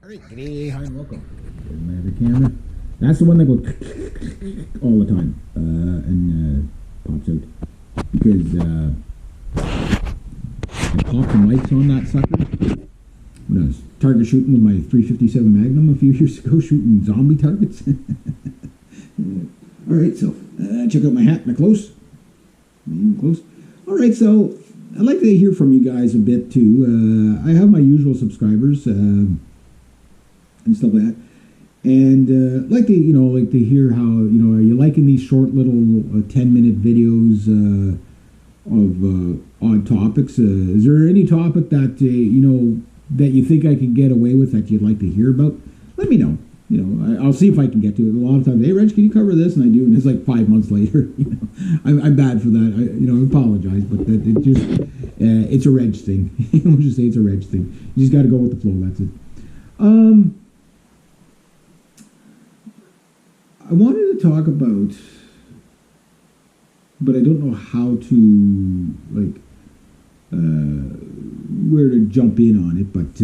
All right, g'day, hi, and welcome. There's my other camera. That's the one that goes all the time and pops out because I popped the mics on that sucker when I was target shooting with my 357 Magnum a few years ago, shooting zombie targets. All right, so check out my hat, my close. All right, so I'd like to hear from you guys a bit too. I have my usual subscribers. And stuff like that, and like to hear how are you liking these short little 10-minute videos of odd topics? Is there any topic that that you think I could get away with that you'd like to hear about? Let me know. I'll see if I can get to it. A lot of times, hey, Reg, can you cover this? And I do, and it's like 5 months later. I'm bad for that. I apologize, but it just it's a Reg thing. We'll just say it's a Reg thing. You just got to go with the flow. That's it. I wanted to talk about, but I don't know how to, where to jump in on it, but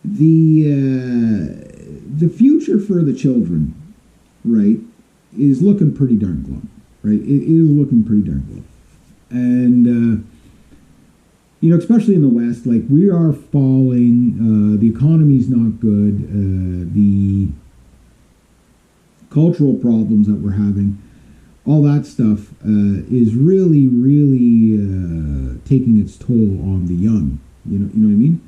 the future for the children, right, is looking pretty darn glum, right? It is looking pretty darn glum. And, especially in the West, like we are falling, the economy's not good, the cultural problems that we're having, all that stuff is really, really taking its toll on the young. You know what I mean?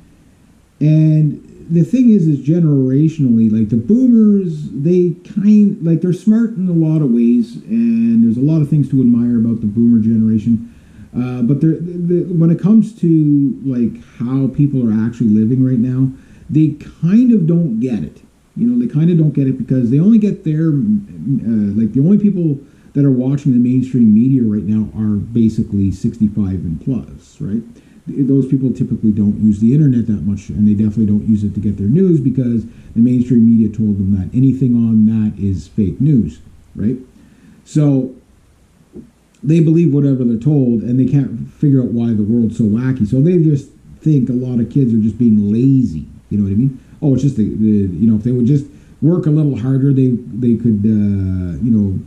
And the thing is generationally, like the boomers, they're smart in a lot of ways, and there's a lot of things to admire about the boomer generation. But when it comes to like how people are actually living right now, they kind of don't get it. They kind of don't get it because they only get their like the only people that are watching the mainstream media right now are basically 65 and plus, right? Those people typically don't use the internet that much, and they definitely don't use it to get their news because the mainstream media told them that anything on that is fake news, right? So they believe whatever they're told, and they can't figure out why the world's so wacky. So they just think a lot of kids are just being lazy. You know what I mean? Oh, it's just if they would just work a little harder, they could they'll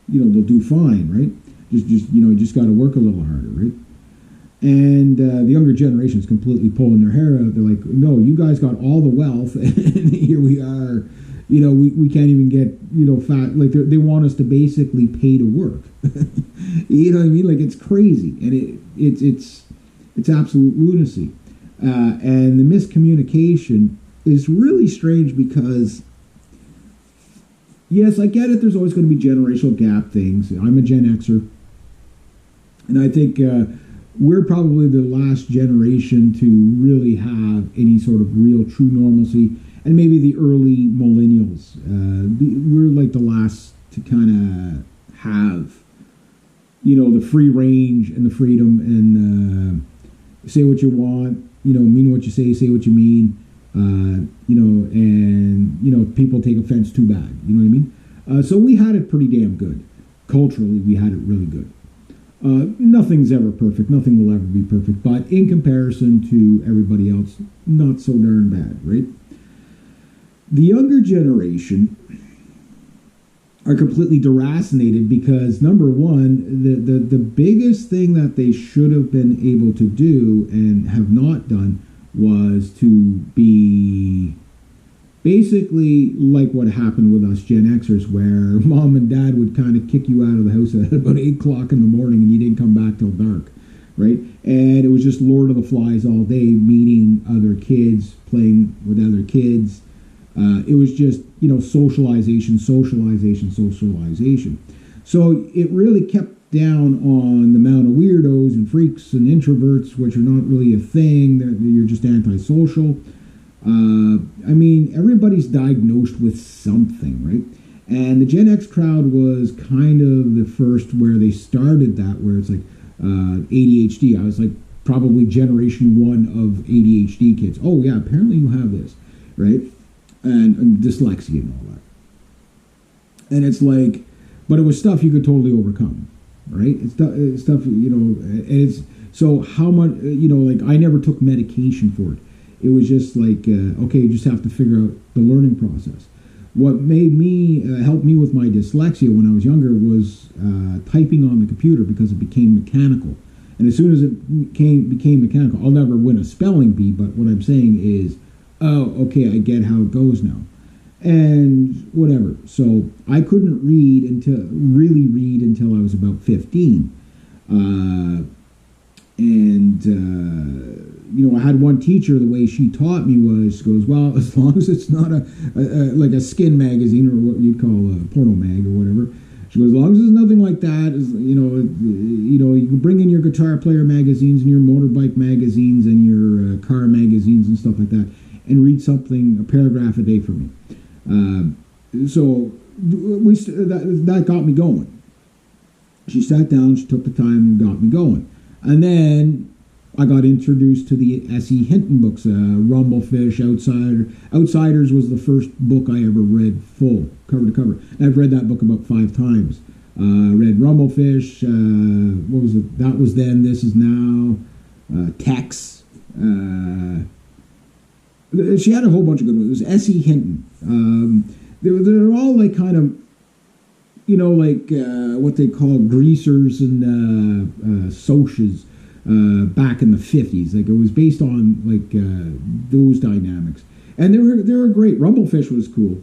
do fine, right? Just got to work a little harder, right? And the younger generation is completely pulling their hair out. They're like, no, you guys got all the wealth, and here we are. We can't even get, fat. Like they want us to basically pay to work. You know what I mean? Like it's crazy, and it's absolute lunacy. And the miscommunication is really strange because, yes, I get it. There's always going to be generational gap things. I'm a Gen Xer, and I think we're probably the last generation to really have any sort of real true normalcy. And maybe the early millennials, we're like the last to kind of have, the free range and the freedom and say what you want, mean what you say what you mean, and people take offense too bad. You know what I mean? So we had it pretty damn good. Culturally, we had it really good. Nothing's ever perfect. Nothing will ever be perfect. But in comparison to everybody else, not so darn bad, right? The younger generation are completely deracinated because, number one, the biggest thing that they should have been able to do and have not done was to be basically like what happened with us Gen Xers, where mom and dad would kind of kick you out of the house at about 8 o'clock in the morning and you didn't come back till dark, right? And it was just Lord of the Flies all day, meeting other kids, playing with other kids. It was just, socialization. So it really kept down on the amount of weirdos and freaks and introverts, which are not really a thing. You're just antisocial. Everybody's diagnosed with something, right? And the Gen X crowd was kind of the first where they started that, where it's like ADHD. I was like probably generation 1 of ADHD kids. Oh, yeah, apparently you have this, right? And dyslexia and all that. And it's like, but it was stuff you could totally overcome, right? It's stuff, and it's, so how much, like I never took medication for it. It was just like, okay, you just have to figure out the learning process. What made me help me with my dyslexia when I was younger was typing on the computer, because it became mechanical. And as soon as it became mechanical, I'll never win a spelling bee, but what I'm saying is, oh, okay, I get how it goes now. And whatever. So I couldn't really read until I was about 15. I had one teacher, the way she taught me was, she goes, well, as long as it's not like a skin magazine or what you'd call a porno mag or whatever. She goes, as long as it's nothing like that, you can bring in your guitar player magazines and your motorbike magazines and your car magazines and stuff like that, and read something, a paragraph a day for me. That got me going. She sat down, she took the time and got me going. And then I got introduced to the S.E. Hinton books, Rumblefish, Outsiders was the first book I ever read full, cover to cover. And I've read that book about 5 times. Read Rumblefish, what was it? That Was Then, This Is Now, Tex. She had a whole bunch of good ones. It was S.E. Hinton. They're all like kind of, what they call greasers and socias back in the 50s. Like, it was based on like those dynamics, and they were great. Rumblefish was cool,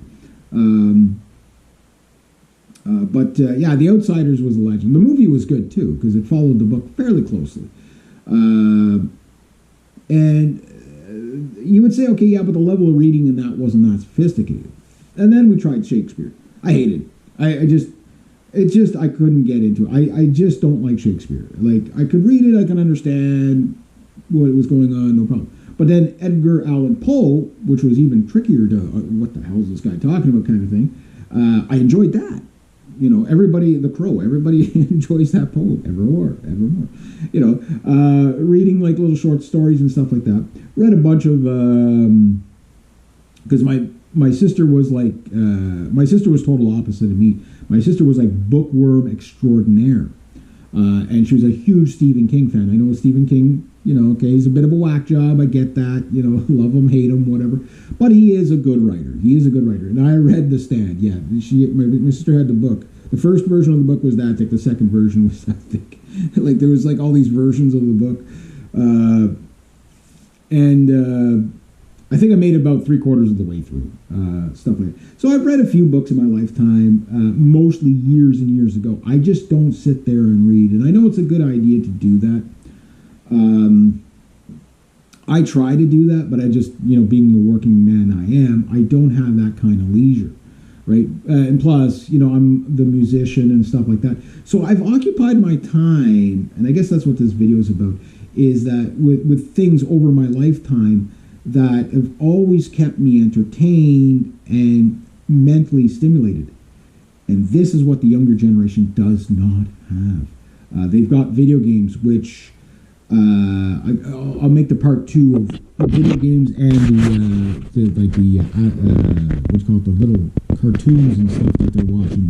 but The Outsiders was a legend. The movie was good too, because it followed the book fairly closely, and you would say, okay, yeah, but the level of reading in that wasn't that sophisticated. And then we tried Shakespeare. I hated it. I couldn't get into it. I just don't like Shakespeare. Like, I could read it, I can understand what was going on, no problem. But then Edgar Allan Poe, which was even trickier to, what the hell is this guy talking about kind of thing, I enjoyed that. Everybody, The Crow, everybody enjoys that poem, evermore. Reading like little short stories and stuff like that. Read a bunch of, because my sister was like, my sister was total opposite of me. My sister was like bookworm extraordinaire. And she was a huge Stephen King fan. I know Stephen King, okay, he's a bit of a whack job. I get that, love him, hate him, whatever. But he is a good writer. And I read The Stand. Yeah, my sister had the book. The first version of the book was that thick. The second version was that thick. Like, there was like all these versions of the book. I think I made it about 3/4 of the way through, stuff like that. So I've read a few books in my lifetime, mostly years and years ago. I just don't sit there and read. And I know it's a good idea to do that. I try to do that, but I just, being the working man I am, I don't have that kind of leisure, right? And plus, I'm the musician and stuff like that. So I've occupied my time, and I guess that's what this video is about, is that with things over my lifetime that have always kept me entertained and mentally stimulated. And this is what the younger generation does not have. They've got video games, which I'll make the part 2 of the video games and the little cartoons and stuff that they're watching.